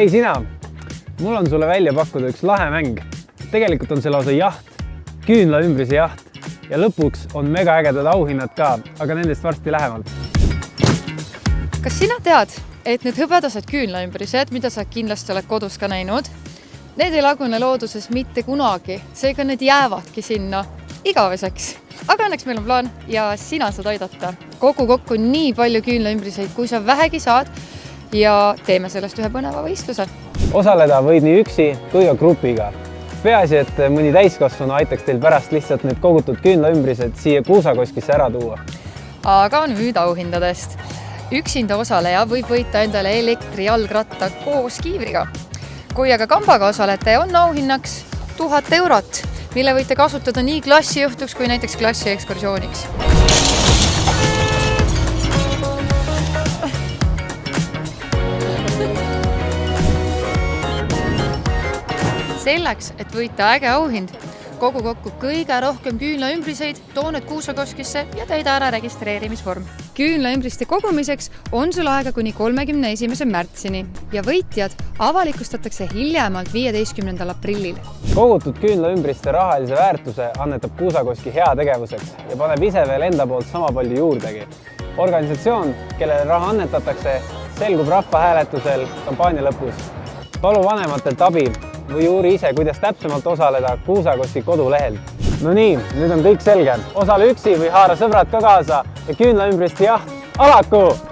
Hei sina, mul on sulle välja pakkuda üks lahe mäng. Tegelikult on see lausa jaht, küünlaümbrise jaht ja lõpuks on mega ägedad auhinnad ka, aga nendest varsti lähemalt. Kas sina tead, et need hõbedased küünlaümbrised, mida sa kindlasti oled kodus ka näinud, need ei lagune looduses mitte kunagi, seega need jäävadki sinna igaveseks. Aga õnneks meil on plaan ja sina saad aidata. Kogu kokku nii palju küünlaümbriseid, kui sa vähegi saad ja teeme sellest ühe põneva võistluse. Osaleda võid nii üksi kui ka grupiga. Peaasi, et mõni täiskasvanu aitaks teil pärast lihtsalt need kogutud küünlaümbrised siia kuusakoskisse ära tuua. Aga nüüd auhindadest. Üksinda osaleja võib võita endale elektrijalgratta koos kiivriga. Kui aga kambaga osalete, on auhinnaks 1000 eurot, mille võite kasutada nii klassiõhtuks kui näiteks klassiekskursiooniks. Selleks, et võita äge auhind, kogu kokku kõige rohkem küünlaümbriseid, too need kuusakoskisse ja täida ära registreerimisvorm. Küünlaümbriste kogumiseks on sul aega kuni 31. märtsini ja võitjad avalikustatakse hiljemalt 15. aprillil. Kogutud küünlaümbriste rahalise väärtuse annetab kuusakoski heategevuseks ja paneb ise veel enda poolt sama palju juurdegi. Organisatsioon, kellele raha annetatakse, selgub rahvahääletusel kampaania lõpus. Palu vanematelt abi või uuri ise, kuidas täpsemalt osaleda Kuusakoski kodulehel. No nii, nüüd on kõik selge. Osale üksi või haara sõbrad ka kaasa ja küünlaümbriste jaht alaku!